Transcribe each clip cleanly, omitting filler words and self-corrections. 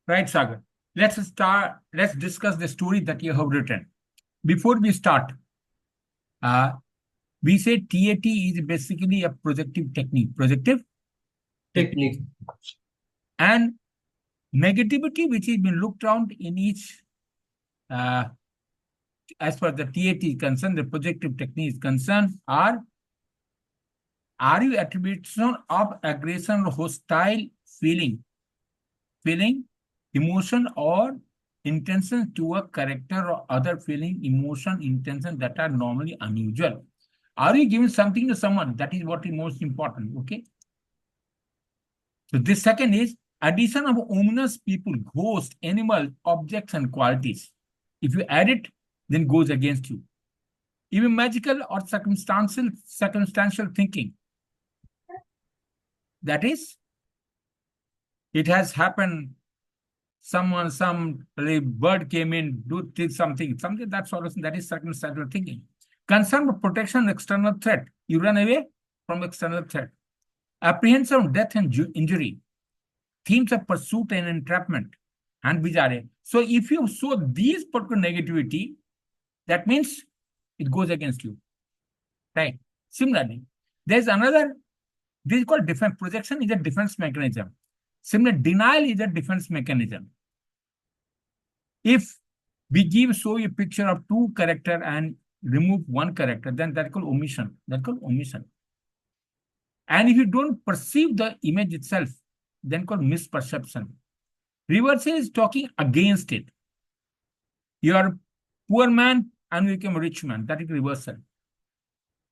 Right, Sagar. Let's start. Let's discuss the story that you have written. Before we start, uh, we say TAT is basically a projective technique. Projective technique. Technique. And negativity, which has been looked around in each, uh, as far as the TAT is concerned, the projective technique is concerned, are you attribution of aggression or hostile feeling, emotion, or intention to a character or other feeling, emotion, intention that are normally unusual? Are you giving something to someone? That is what is most important. Okay. So this second is addition of ominous people, ghosts, animals, objects, and qualities. If you add it, then goes against you. Even magical or circumstantial thinking. That is, it has happened. Some bird came in, did something that sort of thing. That is circumstantial thinking. Concern of protection, external threat. You run away from external threat. Apprehension of death and injury. Themes of pursuit and entrapment. And bizarre. So if you show these particular negativity, that means it goes against you. Right? Similarly, there's another, this is called defense. Projection is a defense mechanism. Similarly, denial is a defense mechanism. If we show you a picture of two characters and remove one character, then that's called omission. That's called omission. And if you don't perceive the image itself, then called misperception. Reverse is talking against it. You are a poor man and you become a rich man. That is reversal.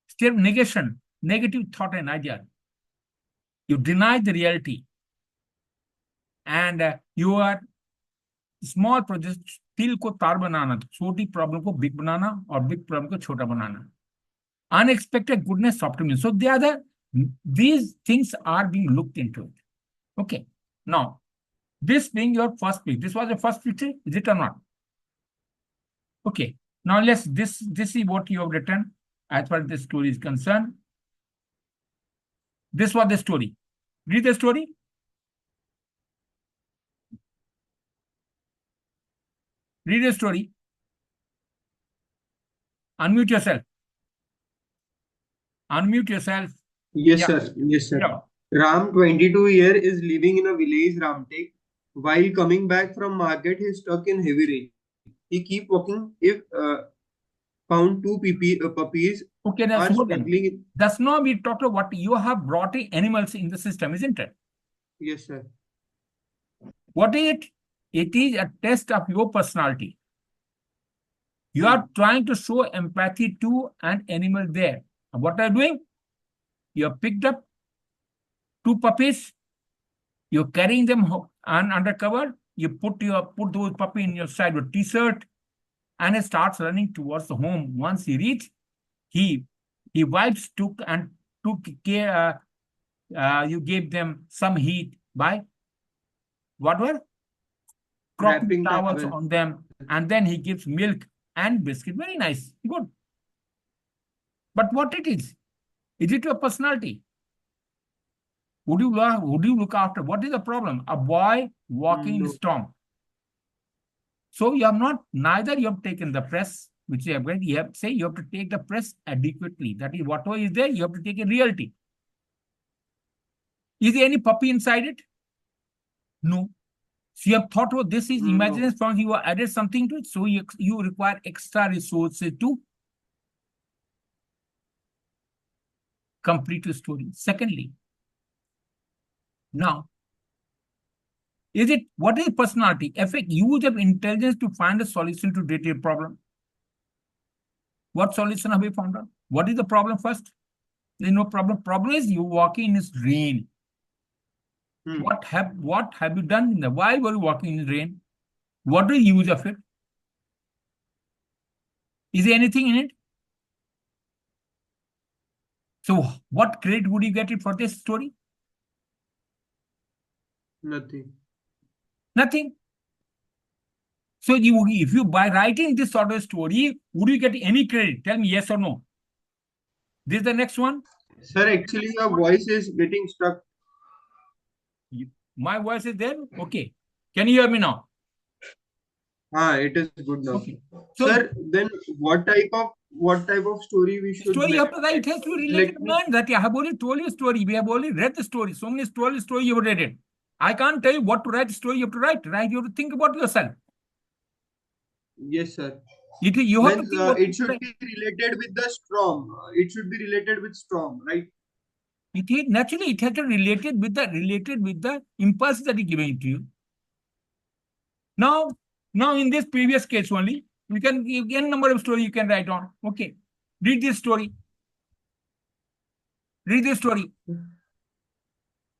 Still negation, negative thought and idea. You deny the reality. And you are small project, तिल को तार बनाना, छोटी problem को big बनाना और big problem को छोटा बनाना. Unexpected goodness, optimism. So these things are being looked into it. Okay. Now, this being your first picture, this was the first picture, is it or not? Okay. Now this is what you have written as far as the story is concerned. This was the story. Read the story. Read the story. Unmute yourself. Unmute yourself. Yes, sir. Yes, sir. Yeah. Ram, 22 year, is living in a village, Ramtek. While coming back from market, he is stuck in heavy rain. He keep walking. If found two puppies Okay, are that's struggling. That's not we talked about what you have brought in animals in the system, isn't it? Yes, sir. What is it? It is a test of your personality. You are trying to show empathy to an animal there. And what are you doing? You have picked up two puppies. You're carrying them undercover. You put those puppy in your side with t-shirt, and he starts running towards the home. Once he reaches, he wives took care. You gave them some heat by whatever cropping towels on them, and then he gives milk and biscuit. Very nice, good. But what it is it your personality? Would you look after? What is the problem? A boy walking in storm. So you have not, neither you have taken the press, which you have read, you have to take the press adequately. That is, whatever is there, you have to take in reality. Is there any puppy inside it? No. So you have thought, oh, this is imaginary from you have added something to it. So you require extra resources to complete the story. Secondly, now, what is personality? Effect, use of intelligence to find a solution to detailed problem. What solution have we found out? What is the problem first? There's no problem. Problem is you walking in this rain. What have you done why were you walking in the rain? What is the use of it? Is there anything in it? So what credit would you get it for this story? Nothing. Nothing. So if you by writing this sort of story, would you get any credit? Tell me yes or no. This is the next one. Sir, actually your voice is getting stuck. My voice is there? Okay. Can you hear me now? It is good now. Okay. So Sir, then what type of story we should story you have make? to write, it has to be related Let to me. man. That I have already told you a story. We have already read the story. So many story you have read it. I can't tell you what to write. Story you have to write. Right? You have to think about yourself. Yes, sir. You have to Means think what it to should write. be related with the storm. It should be related with storm, right? It is naturally it has to be related with the impulse that is given to you. Now, in this previous case only, you can give n number of story you can write on. Okay. Read this story. Read this story.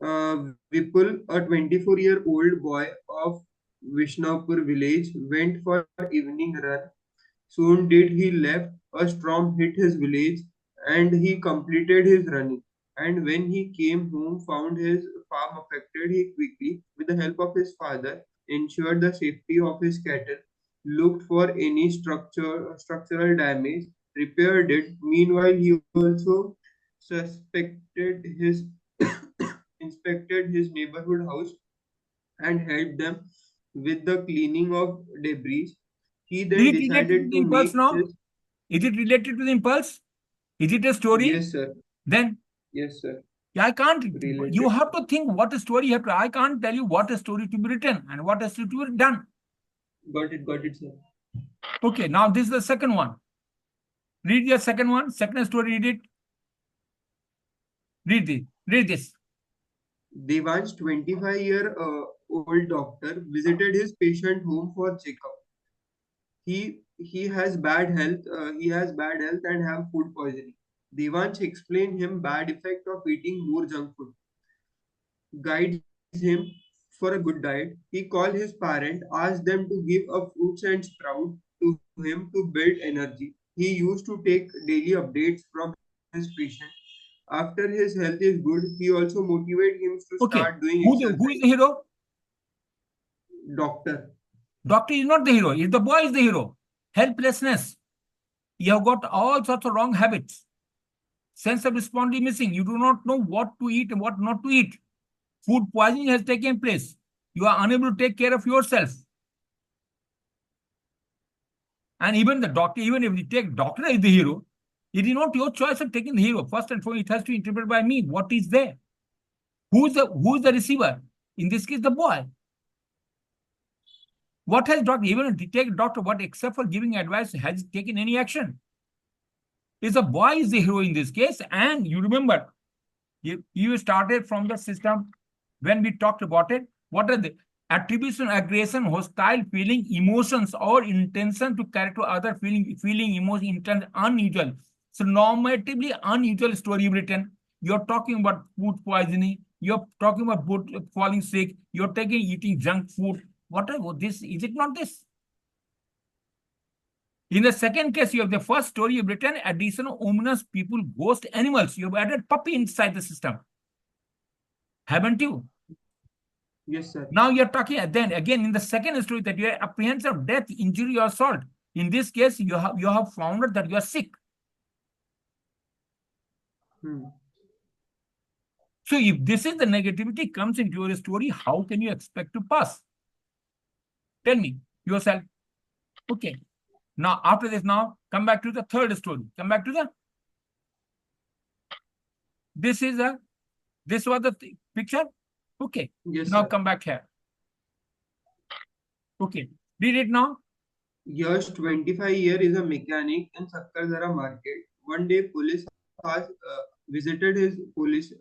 Vipul, a 24-year-old boy of Vishnapur village, went for evening run. Soon did he left, a storm hit his village, and he completed his running. And when he came home, found his farm affected, he quickly, with the help of his father, ensured the safety of his cattle, looked for any structural damage, repaired it. Meanwhile, he also suspected his inspected his neighborhood house and helped them with the cleaning of debris. He then Is it related to decided the to impulse make now? his. Is it related to the impulse? Is it a story? Yes, sir. Then Yes, sir. I can't. You Related. have to think what a story you have to. I can't tell you what a story to be written and what has to be done. Got it, sir. Okay, now this is the second one. Read your second one. Second story, read it. Read this. Read this. Devan's 25-year-old doctor visited his patient home for checkup. He has bad health. He has bad health and have food poisoning. Devansh explained him bad effect of eating more junk food. Guides him for a good diet. He called his parent, asked them to give a fruits and sprout to him to build energy. He used to take daily updates from his patient. After his health is good, he also motivate him to Okay. start doing Who is exercise. the hero? Doctor. Doctor is not the hero. Is the boy is the hero. Helplessness. You have got all sorts of wrong habits. Sense of responsibility missing. You do not know what to eat and what not to eat. Food poisoning has taken place. You are unable to take care of yourself. And even the doctor, even if you take doctor as the hero, it is not your choice of taking the hero. First and foremost, it has to be interpreted by me. What is there? Who is the receiver? In this case, the boy. What has doctor, even if you take doctor, what except for giving advice, has taken any action? Is the boy is the hero in this case. And you remember, you started from the system when we talked about it. What are the attribution, aggression, hostile feeling, emotions, or intention to character other feeling, emotion, intent, unusual. So normatively unusual story written. You're talking about food poisoning. You're talking about falling sick. You're eating junk food. What are this? Is it not this? In the second case, you have the first story you've written, additional ominous people, ghost animals. You've added puppy inside the system. Haven't you? Yes, sir. Now you're talking then again in the second story that you are apprehensive of death, injury, or assault. In this case, you have found out that you are sick. So if this is the negativity comes into your story, how can you expect to pass? Tell me yourself. Okay. Now after this, now come back to the third story. Come back to the. This was the picture. Okay. Yes, Now sir. come back here. Okay. Read it now. Yash, 25 year, is a mechanic in Sakkardara market. One day, police has visited his police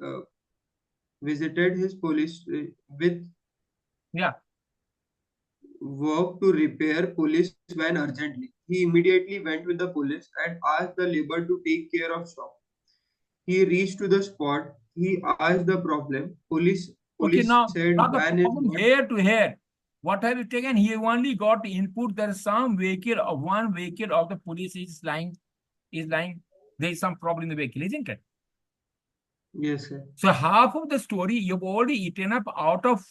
with Yeah. work to repair police van urgently. He immediately went with the police and asked the labor to take care of shop. He reached to the spot. He asked the problem. Okay, Police said now the van is problem not. here to here. What have you taken? He only got input. There is some vehicle or one vehicle of the police is lying. There is some problem in the vehicle, isn't it? Yes, sir. So half of the story you've already eaten up out of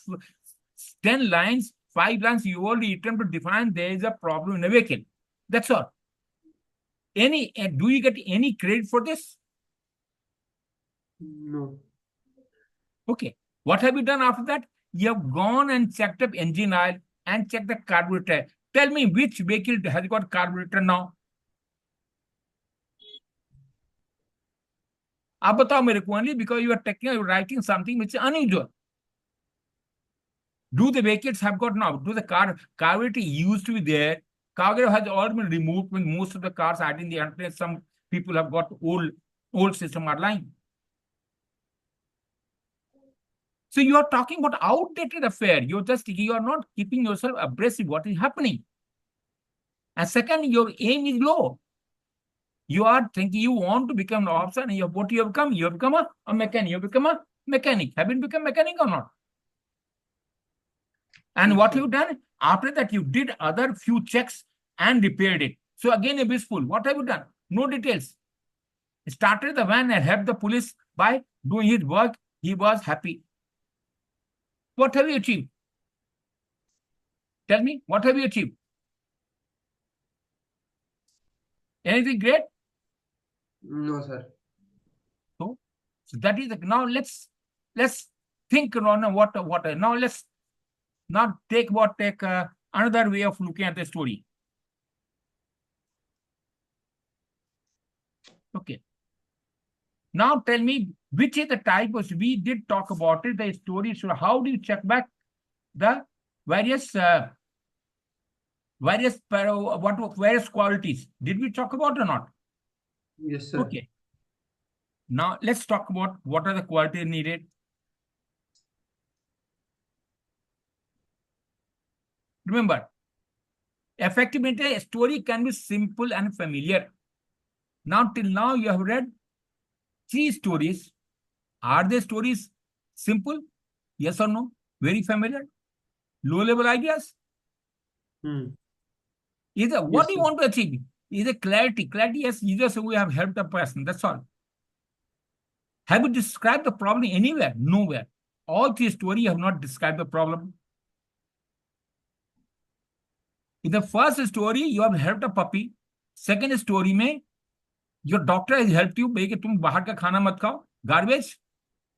10 lines, 5 lines, you already eaten to define there is a problem in the vehicle. That's all. Do you get any credit for this? No. Okay. What have you done after that? You have gone and checked up engine oil and checked the carburetor. Tell me which vehicle has got carburetor now? आप बताओ मेरे को, only because you are writing something which is unusual. Do the vehicles have got now? Do the carburetor used to be there? Carburetor has all been removed when most of the cars are in the entrance. Some people have got old system are lying. So you are talking about outdated affair. You are not keeping yourself abreast of what is happening. And second, your aim is low. You are thinking you want to become an officer, and what you have become? You have become a mechanic. You have become a mechanic. Have you become mechanic or not? And Yes, what sir. you've done after that, you did other few checks and repaired it. So again, a blissful. What have you done? No details. Started the van and helped the police by doing his work. He was happy. What have you achieved? Tell me, what have you achieved? Anything great? No, sir. So that is now let's think on what now let's not take another way of looking at the story. Okay. Now tell me which is the type of, we did talk about it, the story. So how do you check back the various qualities? Did we talk about or not? Yes, sir. Okay. Now let's talk about what are the qualities needed. Remember, effectively, a story can be simple and familiar. Now, till now, you have read 3 stories. Are the stories simple? Yes or no? Very familiar? Low-level ideas? Either what Yes, do you sir. want to achieve? Either clarity. Clarity, yes, you just say we have helped the person. That's all. Have you described the problem anywhere? Nowhere. All 3 stories you have not described the problem. In the first story, you have helped a puppy. Second story, mein, your doctor has helped you. कि तुम बाहर का खाना मत खाओ. Garbage.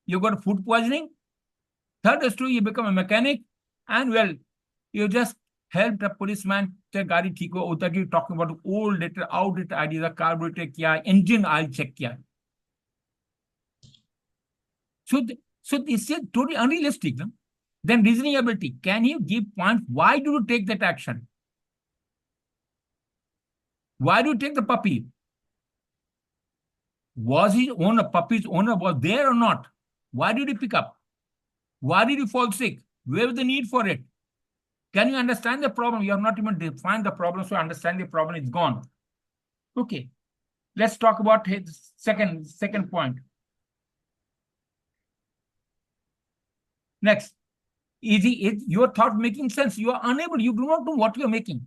You got food poisoning. Third story, you become a mechanic. And well, you just helped a policeman. गाड़ी ठीक हो. That you talking about outdated ideas. Carburetor किया, engine oil check किया. So this is totally unrealistic. No? Then reasoning ability. Can you give points? Why do you take that action? Why do you take the puppy? Was his owner, puppy's owner, was there or not? Why did he pick up? Why did he fall sick? Where was the need for it? Can you understand the problem? You have not even defined the problem, so understand the problem is gone. Okay. Let's talk about his second point. Next. Is your thought making sense? You are unable, you do not know what you are making.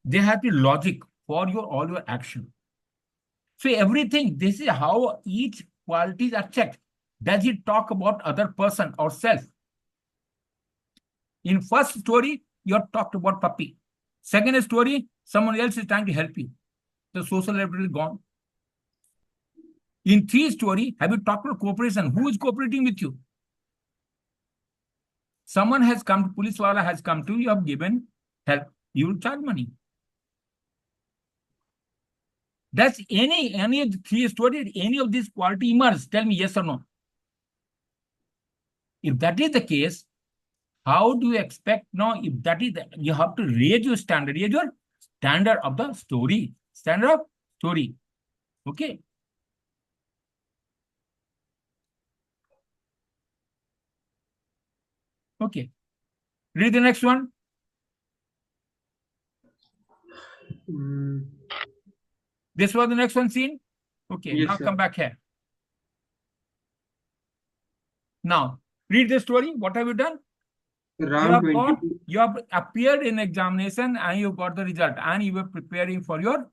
There has to be logic for all your action. So everything, this is how each qualities are checked. Does it talk about other person or self? In first story, you have talked about puppy. Second story, someone else is trying to help you. The social level is gone. In 3 story, have you talked about cooperation? Who is cooperating with you? Someone has come, police wala has come to you, you have given help, you will charge money. Does any of the 3 stories, any of this quality emerge? Tell me yes or no. If that is the case, how do you expect now? If that is you have to raise your standard of the story. Standard of story. Okay. Okay. Read the next one. This was the next one seen. Okay, Yes, now sir. come back here. Now, read the story. What have you done? You have appeared in examination and you got the result and you were preparing for your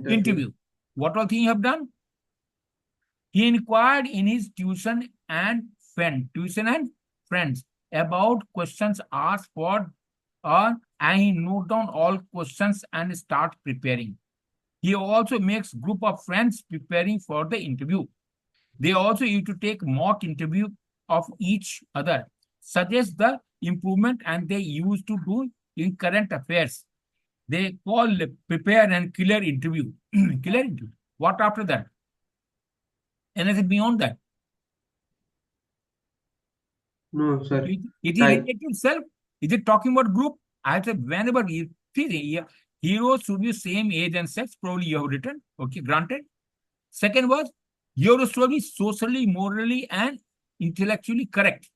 interview. What all thing you have done? He inquired in his tuition and friends about questions asked for and he note down all questions and start preparing. He also makes group of friends preparing for the interview. They also used to take mock interview of each other, suggest the improvement, and they used to do in current affairs. They call prepare and killer interview. Killer interview. What after that? Anything beyond that? No, sir. It is Right. related to self. Is it talking about group? I said whenever you see heroes should be same age and sex. Probably you have written. Okay, granted. Second was your story socially, morally, and intellectually correct.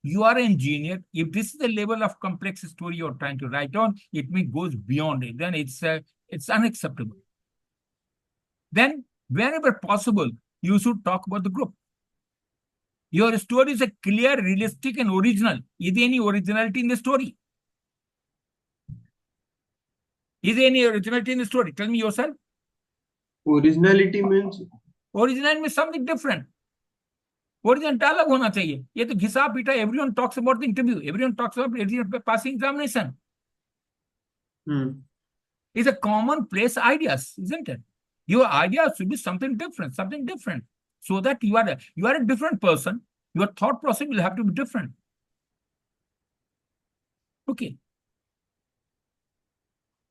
You are an engineer. If this is the level of complex story you're trying to write on, it may goes beyond it. Then it's unacceptable. Then, whenever possible, you should talk about the group. Your story is a clear, realistic, and original. Is there any originality in the story? Is there any originality in the story? Tell me yourself. Originality means. Originality means something different. Original अलग होना चाहिए. ये तो घिसा पीटा. Everyone talks about the interview. Everyone talks about passing examination. It's a commonplace ideas, isn't it? Your idea should be something different, so that you are a different person. Your thought process will have to be different. Okay.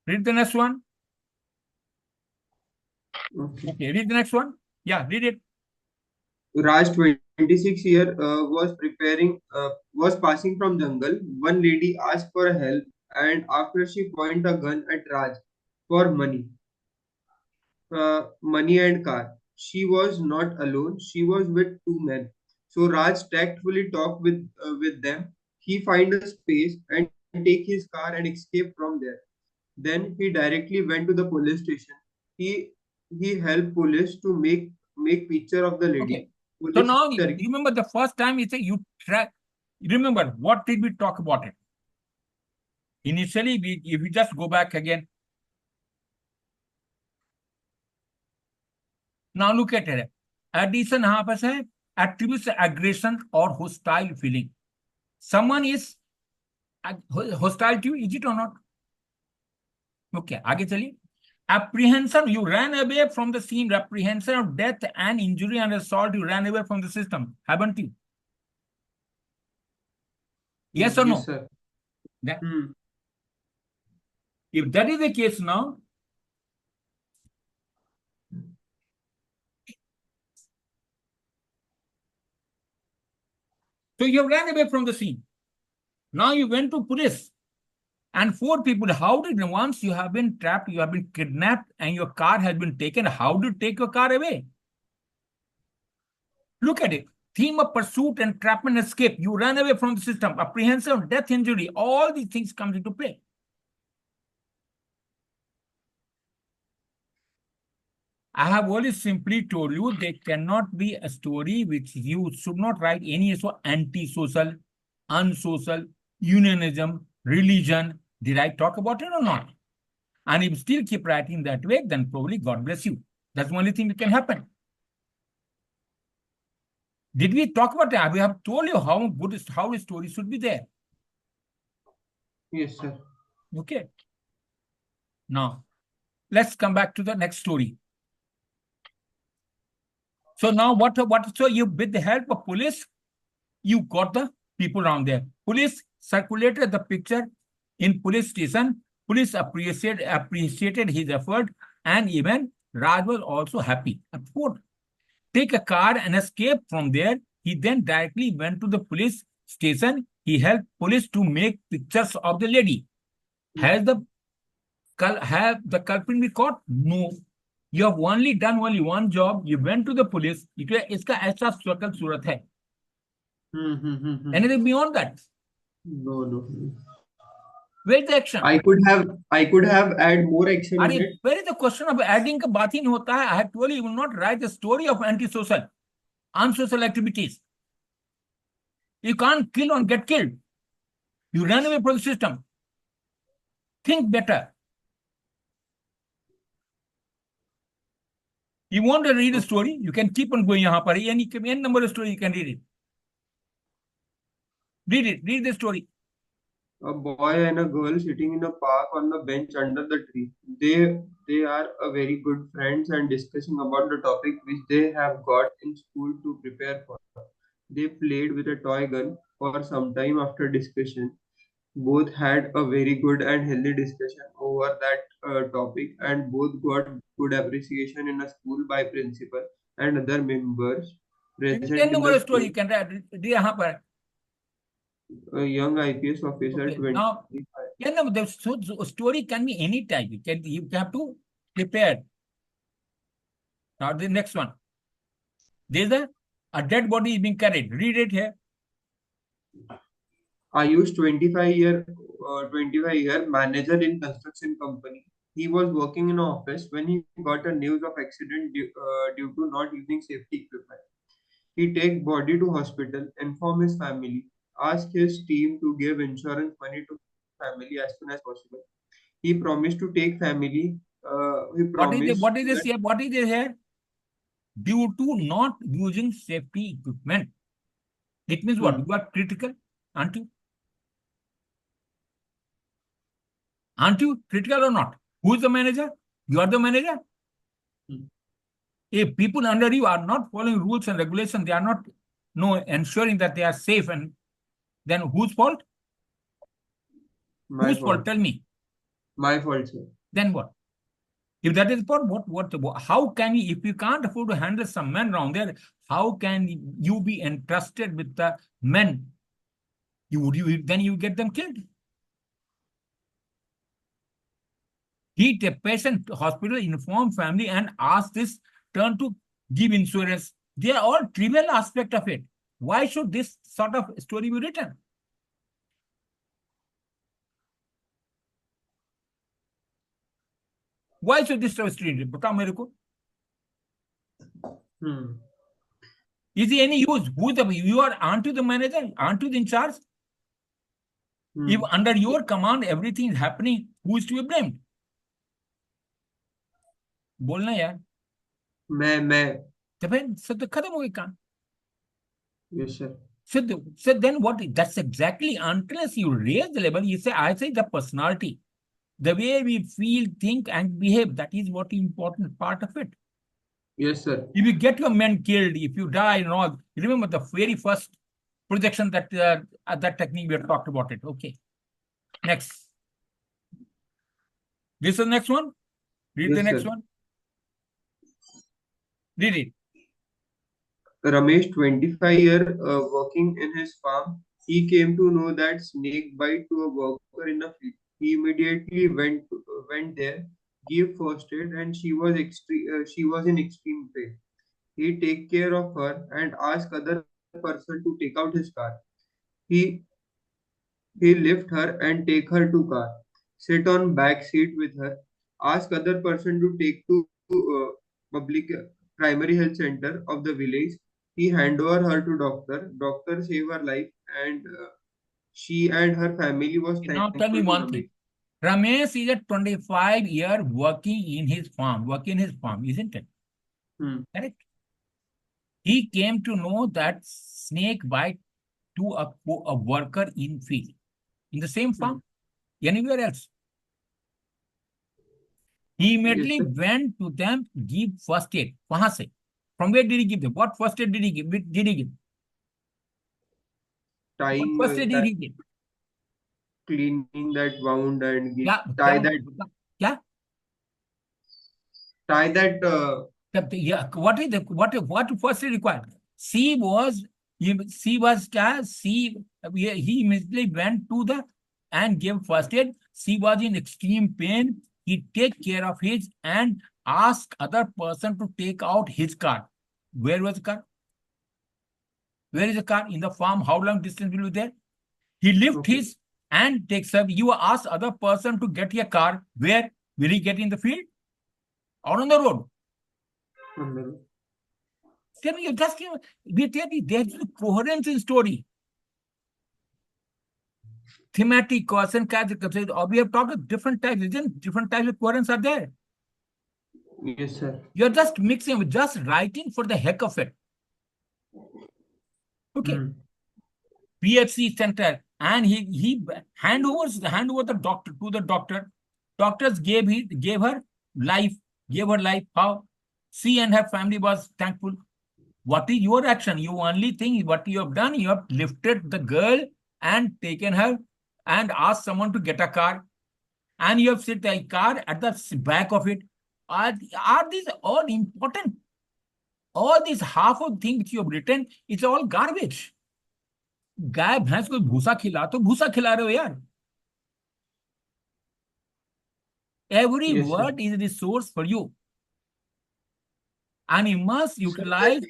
Read the next one. Okay, read the next one. Yeah, read it. Raj, 26 year, was passing from jungle. One lady asked for help, and after she pointed a gun at Raj for money and car. She was not alone. She was with two men. So Raj tactfully talked with them. He find a space and take his car and escape from there. Then he directly went to the police station. He he helped police to make picture of the lady. Okay. So now remember the first time you track. Remember what did we talk about it? Initially, if we just go back again. Now look at it. Addition यहाँ पर है attributes aggression or hostile feeling. Someone is hostile to you, is it or not? Okay, आगे चलिए. Apprehension, you ran away from the scene. Apprehension of death and injury and assault, you ran away from the system, haven't you? Yes or no? Yes, sir. If that is the case now, so you ran away from the scene. Now you went to police. And 4 people, how did once you have been trapped, you have been kidnapped, and your car has been taken, how do you take your car away? Look at it. Theme of pursuit, entrapment, escape. You ran away from the system. Apprehension, death, injury. All these things come into play. I have only simply told you there cannot be a story which you should not write any so anti-social, unsocial, unionism, religion. Did I talk about it or not? And if you still keep writing that way, then probably God bless you. That's the only thing that can happen. Did we talk about that? We have told you how a story should be there. Yes, sir. Okay. Now, let's come back to the next story. So now so you, with the help of police, you got the people around there. Police circulated the picture in police station. Police appreciated his effort, and even Raj was also happy. Take a car and escape from there. He then directly went to the police station. He helped police to make pictures of the lady. Have the culprit been caught? No. You have only done one job. You went to the police. इसका ऐसा शक्ल सूरत है. Anything beyond that? No. Where's the action? I could have add more action in it. Where is the question of adding? का बात ही नहीं होता है. I have told you will not write the story of antisocial, unsocial activities. You can't kill or get killed. You ran away from the system. Think better. You want to read a story? You can keep on going. यहाँ पर any number of story you can read it. Read the story. A boy and a girl sitting in a park on the bench under the tree. They are a very good friends and discussing about the topic which they have got in school to prepare for. They played with a toy gun for some time after discussion. Both had a very good and healthy discussion over that topic, and both got good appreciation in a school by principal and other members present Tell in me the a story. school. You can read यहाँ पर. A young IPS officer, Okay. Now, 25. yeah, no, so story can be any type. You have to prepare. Now the next one. There's a dead body is being carried. Read it here. Ayush, 25-year manager in construction company. He was working in an office when he got a news of accident due to not using safety equipment. He take body to hospital, inform his family, ask his team to give insurance money to family as soon as possible. He promised to take family. He promised What is this that. here? What is this here? Due to not using safety equipment. It means what? Hmm, You are critical, aren't you? Aren't you critical or not? Who is the manager? You are the manager. hmm, If people under you are not following rules and regulations, they are not ensuring that they are safe, and then whose fault? my Whose fault? fault. Tell me. My fault, sir. Then what? If that is fault, how can you, if you can't afford to handle some men around there, how can you be entrusted with the men? Then you get them killed. Heat a patient to hospital, inform family, and ask this turn to give insurance. They are all trivial aspect of it. Why should this sort of story be written? Why should this story be written? बताओ मेरे को. Hmm, Is it any use? Aren't you the manager? Aren't you the in charge? If hmm. under your command everything is happening, who is to be blamed? बोलना यार. मैं तो फिर सब तो खत्म हो गई काम. Yes, sir. So then what? That's exactly, unless you raise the level, you say, I say the personality, the way we feel, think, and behave, that is what important part of it. Yes, sir. If you get your men killed, if you die and all, remember the very first projection that technique we have talked about it. Okay. Next. This is the next one. Read the Yes, next sir. one. Read it. Ramesh, 25-year working in his farm, he came to know that snake bite to a worker in a field. He immediately went there, gave first aid, and she was in extreme pain. He take care of her and ask other person to take out his car. He he lift her and take her to car. Sit on back seat with her. Ask other person to take to public primary health center of the village. He hand over her to doctor. Doctor save her life, and she and her family was Now tell me thankful to one Ramesh. thing. Ramesh is a 25-year working in his farm, isn't it? Hmm. Correct? He came to know that snake bite to a worker in field, in the same Hmm. farm, anywhere else. He Yes, immediately sir. went to them, give first aid. कहाँ से? From where did he give them? What first aid did he give? Did he give? What Tying first aid did that, he give? cleaning that wound and क्या क्या tie that, क्या? tie that. Yeah, what first aid required? She was she was she he immediately went to the and gave first aid. She was in extreme pain. He take care of his and ask other person to take out his car. Where was the car? Where is the car? In the farm. How long distance will be there? He lift Okay. his and takes up. You ask other person to get your car. Where will he get in the field or on the road? Tell me, we tell you, there's coherence in story. Thematic, cause and consequences. Or we have talked of different types. Isn't different types of coherence are there? Yes, sir. You're just mixing, just writing for the heck of it. Okay. Hmm. PHC center. and he hand over the doctor to the doctor. Doctors gave her life, How? She and her family was thankful. What is your action? You only think what you have done, you have lifted the girl and taken her and asked someone to get a car, and you have set a car at the back of it. Are these all important? All these half of things which you have written, it's all garbage. गाय भैंस को भूसा खिला तो भूसा खिला रहे हो यार. Every Yes, sir. word is a resource for you, and you must Sir, then utilize to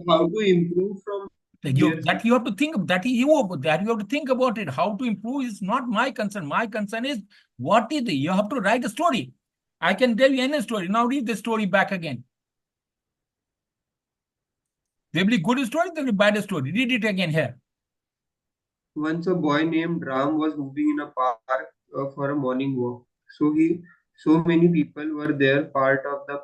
how to improve from you here, sir? that you have to think that you have to think about it. How to improve is not my concern. My concern is what is you have to write a story. I can tell you any story. Now read the story back again. There will be good story, there will be bad story. Read it again here. Once a boy named Ram was moving in a park for a morning walk. So many people were there, part of the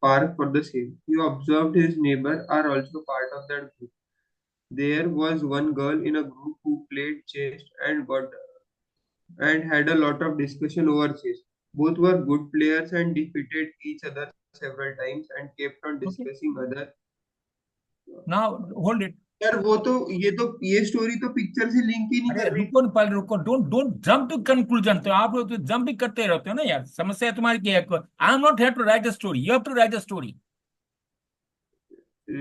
park for the same. He observed his neighbor are also part of that group. There was one girl in a group who played chess and had a lot of discussion over chess. Both were good players and defeated each other several times and kept on Okay. discussing other. Now hold it. यार ये story तो picture से link ही नहीं अरे कर रही. रुको न पहले रुको. Don't jump to conclusion. तो आप लोग तो जंप भी करते रहते हो ना यार. समस्या तुम्हारी क्या है? I am not here to write a story. You have to write a story.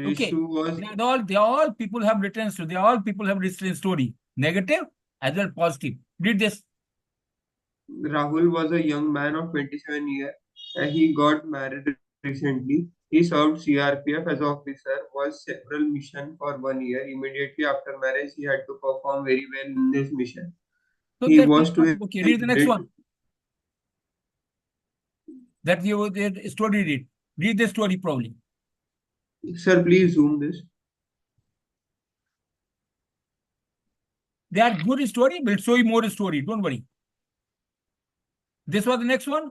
Okay. Issue was They all people have written story. They all people have written story. Negative as well positive. Read this. Rahul was a young man of 27 years. He got married recently. He served CRPF as officer, was several mission for 1 year. Immediately after marriage, he had to perform very well in this mission. So He that was to okay. his Read the next great. one. That you the story read. Read the story probably. Sir, please zoom this. They are good story. We'll show you more story. Don't worry. This was the next one.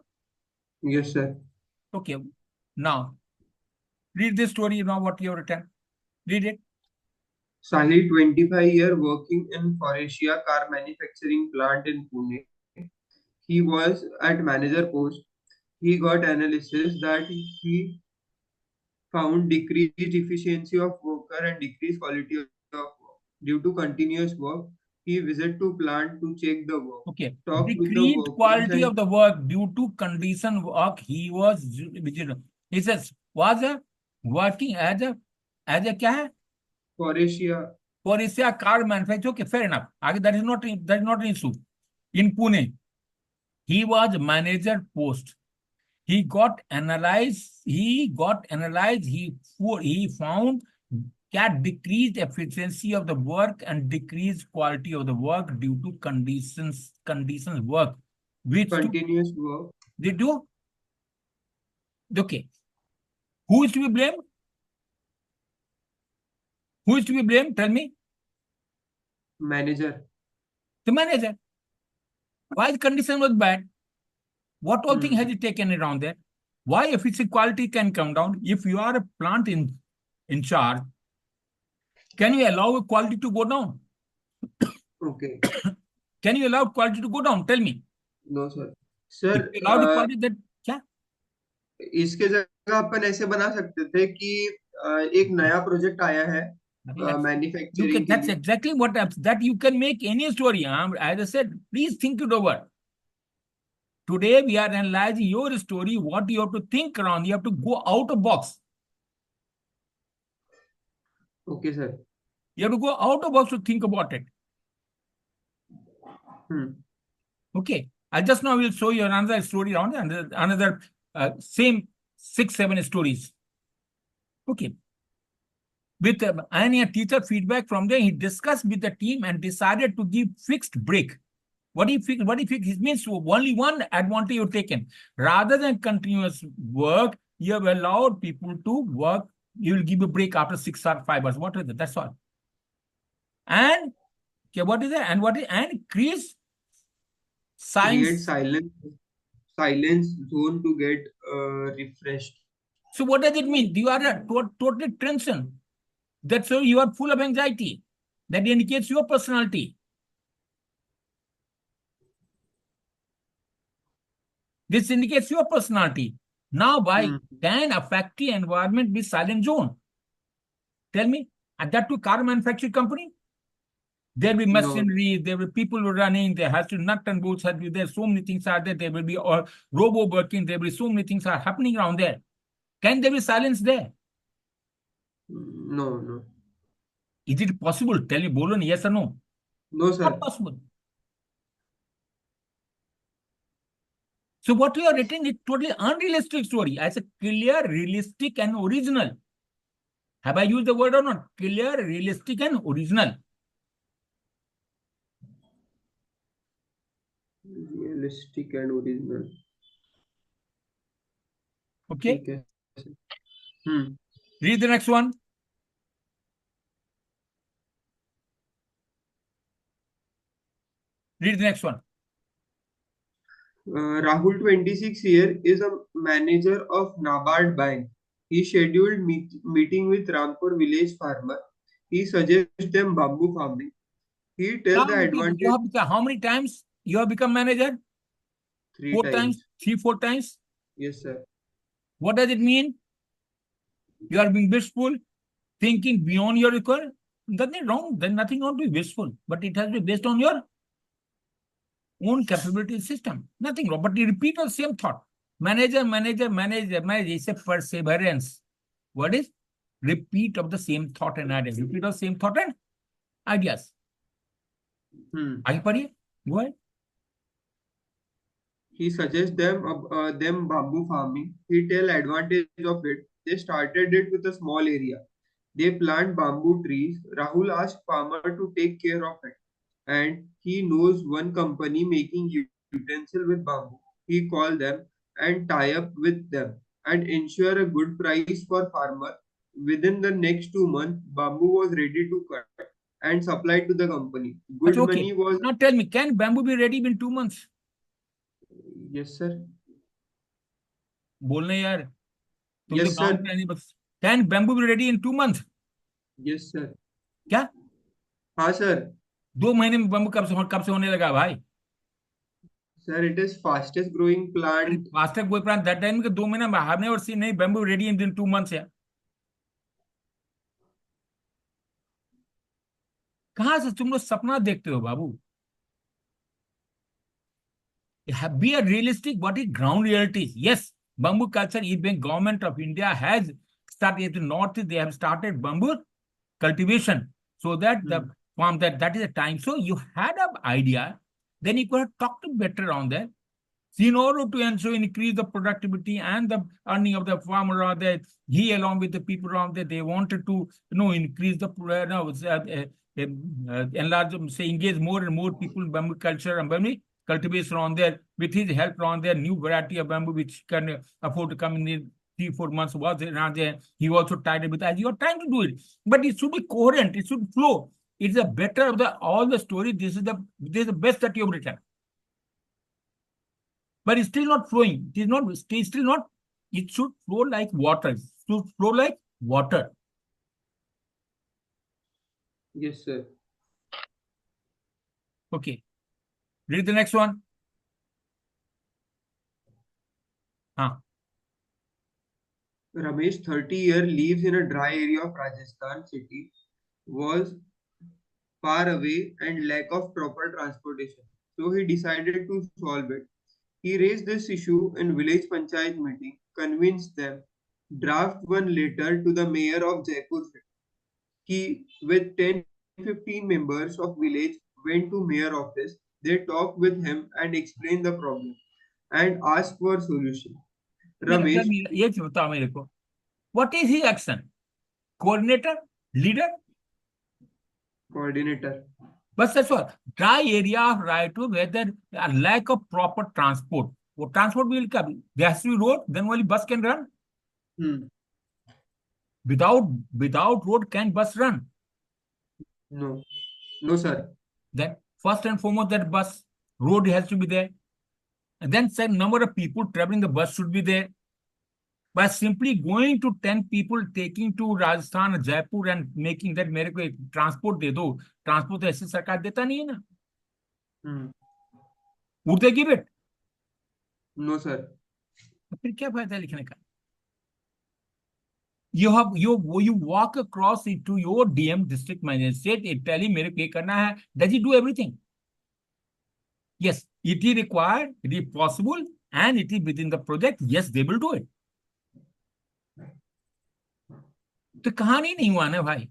Yes, sir. Okay. Now read this story. Now what you have written. Read it. Sahil, 25 year working in Foresia car manufacturing plant in Pune. He was at manager post. He got analysis that he found decreased efficiency of worker and decreased quality of work. Due to continuous work, he visited to plant to check the work. Okay. Talk with the Decreased workers quality of the work due to condition work. He was vigilant. He says was a working as a क्या है? Foresia. Foresia car manufacturer. Okay, fair enough. That is not an issue. In Pune, he was manager post. He got analyzed. He found that decreased efficiency of the work and decreased quality of the work due to conditions work. Which Continuous work. they do. Okay. Who is to be blamed? Who is to be blamed? Tell me. Manager. The manager. Why the condition was bad? What all thing has he taken around there? Why efficiency quality can come down? If you are a plant in charge, can you allow quality to go down? Okay. Can you allow quality to go down? Tell me. No, sir. If Sir, you allow the quality that क्या? इसके जगह अपन ऐसे बना सकते थे कि एक नया प्रोजेक्ट आया है मैन्युफैक्चरिंग के That's लिए. exactly what that you can make any story. As I said, please think it over. Today we are analyzing your story. What you have to think around. You have to go out of box. Okay, sir. You have to go out of box to think about it. Okay. I just now will show you another story around another same 6-7 stories. Okay. With any teacher feedback from there, he discussed with the team and decided to give fixed break. What if it means only one advantage you've taken. Rather than continuous work, you have allowed people to work. You will give a break after 6 or 5 hours. What is it? That's all. And okay, what is it? And what is and create Create science. silence zone to get refreshed. So what does it mean? You are totally tension. That's why you are full of anxiety. That indicates your personality. This indicates your personality. Now, why Hmm. can a factory environment be silent zone? Tell me. And that to car manufacturing company? There will be No. machinery, there will be people running, there has to nut and bolts, there so many things are there, there will be robo working, there will be so many things are happening around there. Can there be silence there? No. No. Is it possible? Tell me, bolo na, yes or no? No, Not sir. possible. So what you are written is totally unrealistic story as a clear, realistic, and original. Have I used the word or not? Clear, realistic, and original. Realistic and original. Okay. ठीक है. Hmm. Read the next one. Read the next one. Rahul, 26 year, is a manager of Nabard Bank. He scheduled meeting with Rampur village farmer. He suggests them bamboo farming. He tells Now, the advantage how many times you have become manager? three 4 times, times. 3, 4 times. Yes, sir. What does it mean? You are being wishful, thinking beyond your requirement. Nothing wrong. There's nothing wrong to be wishful, but it has to be based on your own capability system. Nothing wrong. But you repeat the same thought. Manager, manager, manager, manager. It's a perseverance. What is? Repeat of the same thought and ideas. Repeat of the same thought and ideas. Hmm. आगे पढ़िए. Go ahead. He suggests them bamboo farming. He tell advantage of it. They started it with a small area. They plant bamboo trees. Rahul asked farmer to take care of it, and he knows one company making utensil with bamboo. He call them and tie up with them and ensure a good price for farmer. Within the next 2 months, bamboo was ready to cut and supplied to the company. Good अच्छा, okay. money was. Now tell me, can bamboo be ready in 2 months? Yes, sir. बोलने यार. तुम तो Yes, गाँव sir. में रहने बस. Can bamboo be ready in 2 months? Yes, sir. क्या? हाँ सर. 2 महीने में bamboo कब से होने लगा भाई? Sir, it is fastest growing अरे plant. फास्टर कोई प्लान दैट टाइम के 2 महीने में हमने और सी नहीं bamboo ready in 2 months है. कहाँ से तुम लोग सपना देखते हो बाबू? Be a realistic what is ground realities. Yes, bamboo culture, even government of India has started in the north, they have started bamboo cultivation so that the Hmm. farm that is a time. So you had an idea, then you could have talked better on that. So in order to ensure increase the productivity and the earning of the farmer around there, he along with the people around there, they wanted to increase the enlarge, say engage more and more people in bamboo culture and bamboo cultivation on there with his help on there new variety of bamboo which can afford to come in the 3 4 months was around there. He also tied it with as you are trying to do it, but it should be coherent. It should flow. It's a better of the all the story. This is the best that you have written. But it's still not flowing. It is not, it's still not, it should flow like water. It should flow like water. Yes, sir. Okay. Read the next one. Huh. Ramesh, 30-year, lives in a dry area of Rajasthan city, was far away and lack of proper transportation. So he decided to solve it. He raised this issue in village panchayat meeting, convinced them, draft one letter to the mayor of Jaipur. He, with 10-15 members of village, went to mayor office. They talked with him and explained the problem and asked for solution. Tell Ramesh, me, ये बताओ मेरे को. What is his action? Coordinator? Leader? coordinator. But that's what. Dry area of right to where there a lack of proper transport. वो transport will come. There has to be road, then only bus can run. Hmm. Without road, can bus run? No. No, sir. Then first and foremost, that bus road has to be there. And then say number of people traveling the bus should be there. By simply going to 10 people taking to Rajasthan or Jaipur and making that मेरे को एक transport दे दो, transport तो ऐसे सरकार देता नहीं है ना. Hmm. Would they give it? No sir. तो फिर क्या फायदा लिखने का? You walk across it to your DM district magistrate, it tell him मेरे पे करना है. Does he do everything? Yes, it is required, it is possible, and it is within the project. Yes, they will do it. तो कहानी नहीं हुआ ना भाई.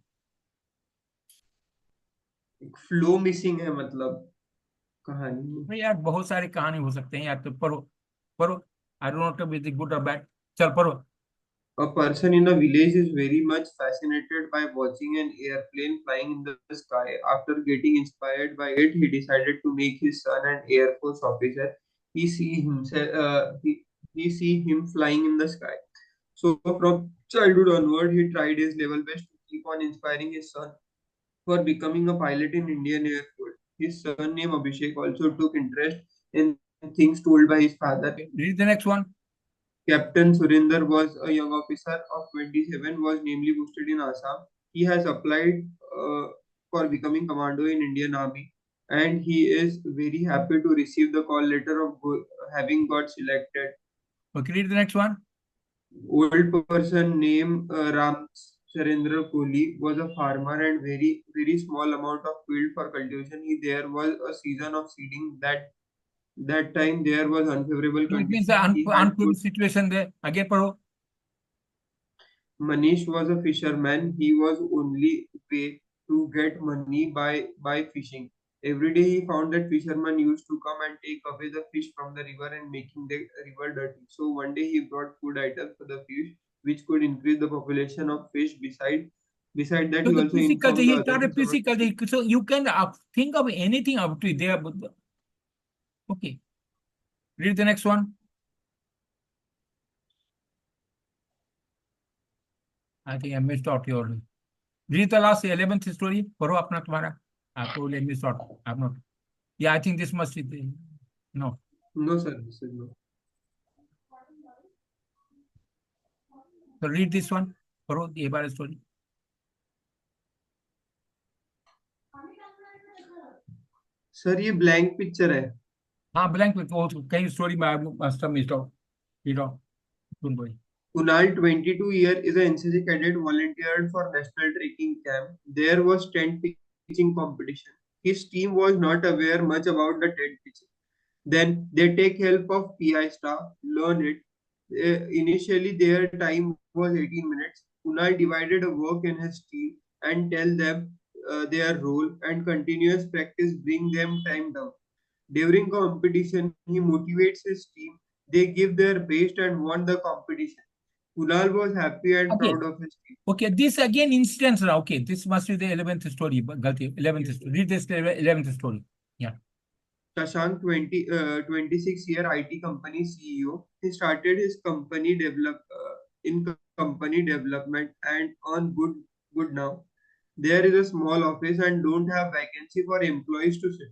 फ्लो मिसिंग है मतलब कहानी में। भाई यार बहुत सारे कहानी हो सकते हैं यार, तो पढ़ो पढ़ो. I don't know it is good और बैड. चल पढ़ो. A person in a village is very much fascinated by watching an airplane flying in the sky. After getting inspired by it, he decided to make his son an Air Force officer. He see himself, he see him flying in the sky. So from childhood onward, he tried his level best to keep on inspiring his son for becoming a pilot in Indian Air Force. His son named Abhishek also took interest in things told by his father. Okay, read the next one. Captain Surinder was a young officer of 27, was namely posted in Assam. He has applied for becoming commando in Indian Army, and he is very happy to receive the call letter of having got selected. Okay, read the next one. Old person named Ram Surendra Kohli was a farmer and very small amount of field for cultivation. There was a season of seeding that time there was unfavorable So it means the condition. He had unfavorable situation there. Again पढ़ो. Manish was a fisherman. He was only way to get money by fishing. Every day he found that fishermen used to come and take away the fish from the river and making the river dirty. So one day he brought food items for the fish, which could increase the population of fish. Beside that, So he the also PC culture, informed the he other started fishermen. PC culture. So you can think of anything up to there. Okay, read the next one. I think I missed out your. Read the last 11th story. पढ़ो अपना तुम्हारा. आपको miss out. I'm not. Yeah, I think this must be. No. No, sir, this is no. So read this one. पढ़ो ये बार story. Sir ये blank picture है। हाँ blank with वो कहीं story में I must have missed out. Read out. Don't worry. Kunal, 22 year, is an NCC cadet volunteered for national trekking camp. There was tent pitching competition. His team was not aware much about the tent pitching. Then they take help of PI staff, learn it. Initially, their time was 18 minutes. Kunal divided a work in his team and tell them their role, and continuous practice bring them time down. During competition, he motivates his team. They give their best and won the competition. Kunal was happy and Okay. proud of his team. Okay, this again instance. Okay, this must be the 11th story. Galti, 11th story. Read this 11th story. Yeah. Shashank, 26-year IT company CEO. He started his company in company development and on good now. There is a small office and don't have vacancy for employees to sit.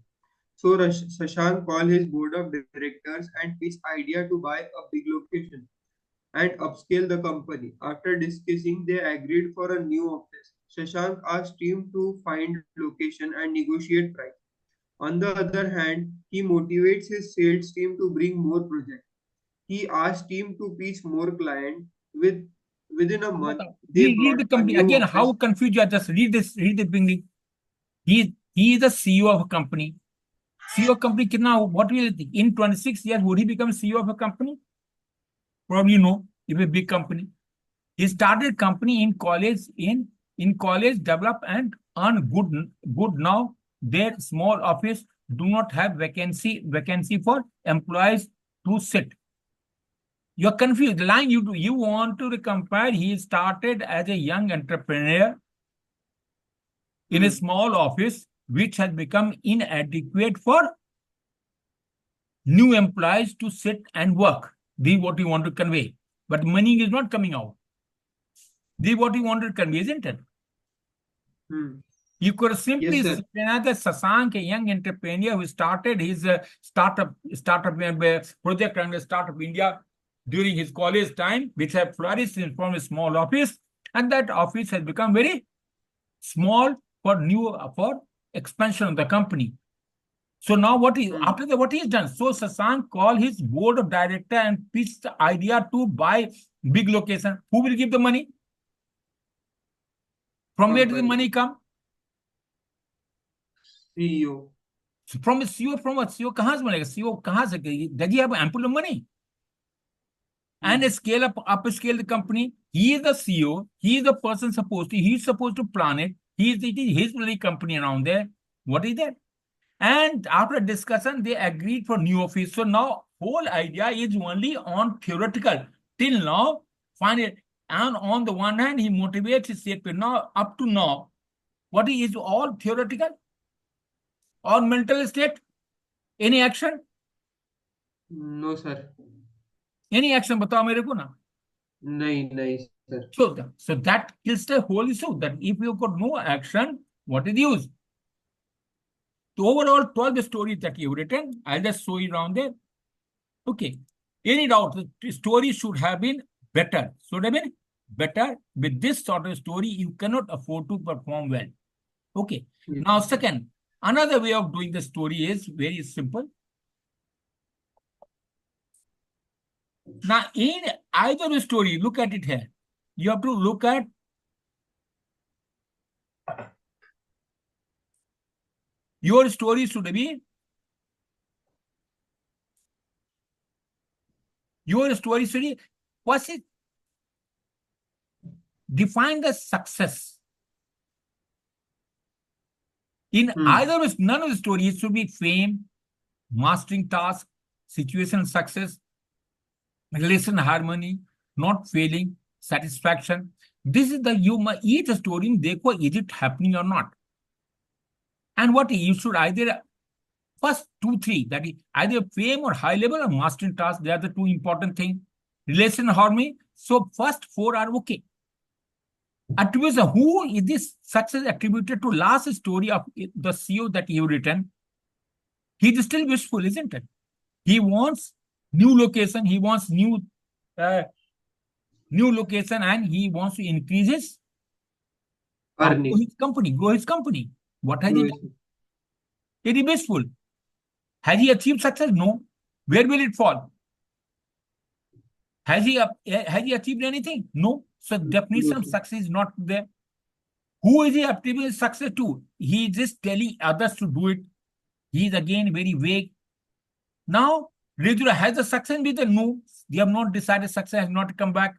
So Shashank called his board of directors and pitched idea to buy a big location and upscale the company. After discussing, they agreed for a new office. Shashank asked team to find location and negotiate price. On the other hand, he motivates his sales team to bring more projects. He asked team to pitch more clients. Within a month, they Read brought the a company new again. office. How confused you are. Just read this. Read the beginning. He is the CEO of a company. CEO of company. Kitna, what will you think? In 26 years, would he become CEO of a company? Probably no. If a big company. He started company in college. In college, develop and earn good now. Their small office do not have vacancy for employees to sit. You're confused. The line you want to compare. He started as a young entrepreneur in a small office, which has become inadequate for new employees to sit and work. This is what you want to convey. But money is not coming out. This is what you want to convey, isn't it? You could simply Yes, say sir. that Sasank, a young entrepreneur who started his startup project and Startup India during his college time, which had flourished from a small office, and that office has become very small for expansion of the company. So now after that, what he has done? So Sasank called his board of director and pitched the idea to buy big location. Who will give the money? From where does the company. money come? CEO. From a CEO. From a CEO कहाँ से बनेगा? CEO कहाँ से? Does he have ample money? And scale upscale the company. He is the CEO. He is the person he's supposed to plan it. It is his really company around there. What is that? And after discussion, they agreed for new office. So now whole idea is only on theoretical. Till now, find it. And on the one hand, he motivates his statement. Now, up to now, what is all theoretical or mental state? Any action? No, sir. Any action? बताओ मेरे को ना. नहीं, sir. So that kills the whole issue. That if you got no action, what is the use? The overall 12 stories that you've written, I'll just show you around there. Okay. Any doubt? The story should have been better. Should have been better. With this sort of story, you cannot afford to perform well. Okay. Yes, Now, sir. second, another way of doing the story is very simple. Now, in either story, look at it here. You have to look at your story should be what's it? Define the success. In either none of the stories, it should be fame, mastering task, situation success, relation harmony, not failing, satisfaction. This is the each story. Dekho, is it happening or not? And what you should either first 2, 3, that is either fame or high level or mastering task. They are the two important things. Relation harmony. So first 4 are okay. Attributes, who is this success attributed to? Last story of the CEO that you've written. He is still wishful, isn't it? He wants new location. He wants new location, and he wants to increase his company, grow his company. What has he done? It is wishful. Has he achieved success? No. Where will it fall? Has he achieved anything? No. So definition of success is not there. Who is he achieving success to? He is just telling others to do it. He is again very vague. Now, has the success been there? No. They have not decided, success has not come back.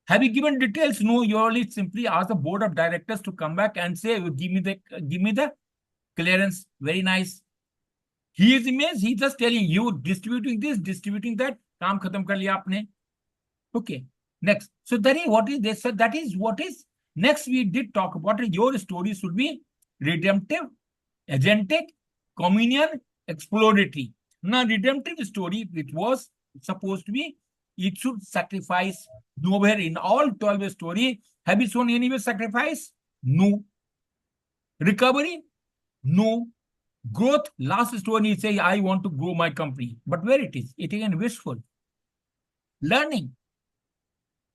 Have you given details? No. You only simply ask the board of directors to come back and say, give me the clearance. Very nice. He is immense. He's just telling you, distributing this, distributing that. Kaam khatam kar liya aapne. Okay. Next. So that is what is this. So that is what is. Next, we did talk about it. Your story should be redemptive, agentic, communion, exploratory. Now, redemptive story, it was supposed to be, it should sacrifice. Nowhere in all 12 story have you shown anywhere sacrifice? No. Recovery? No. Growth, last story is say, I want to grow my company. But where it is? It is again wishful. Learning.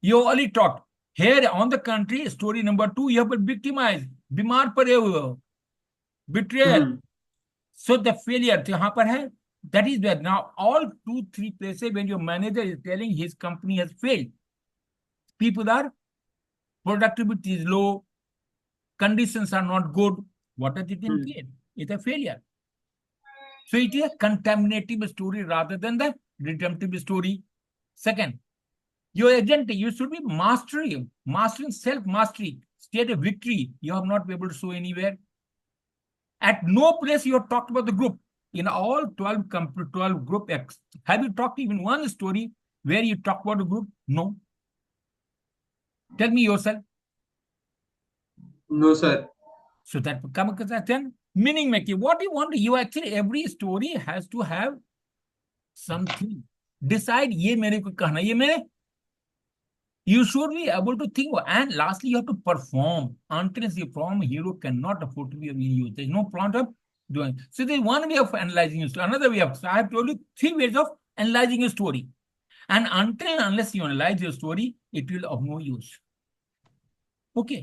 You already talked. Here on the country, story number 2, you have been victimized. बीमार पड़े हुए हो. Betrayal. So the failure यहाँ पर है. That is where now all 2, 3 places when your manager is telling his company has failed. People are, productivity is low, conditions are not good. What does it indicate? It's a failure. So it is a contaminative story rather than the redemptive story. Second, your agent, you should be mastering self-mastery, state of victory. You have not been able to show anywhere. At no place you have talked about the group. In all 12 group X, have you talked even one story where you talk about the group? No. Tell me yourself. No, sir. So that then meaning making. What you want? You actually, every story has to have something. Decide ये मेरे को कहना, ये मेरे. You should be able to think. And lastly, you have to perform. Until you perform, hero cannot afford to be a hero. There's no point of doing. So there's one way of analyzing a story. Another way of, so I have told you 3 ways of analyzing a story. And until and unless you analyze your story, it will of no use. Okay.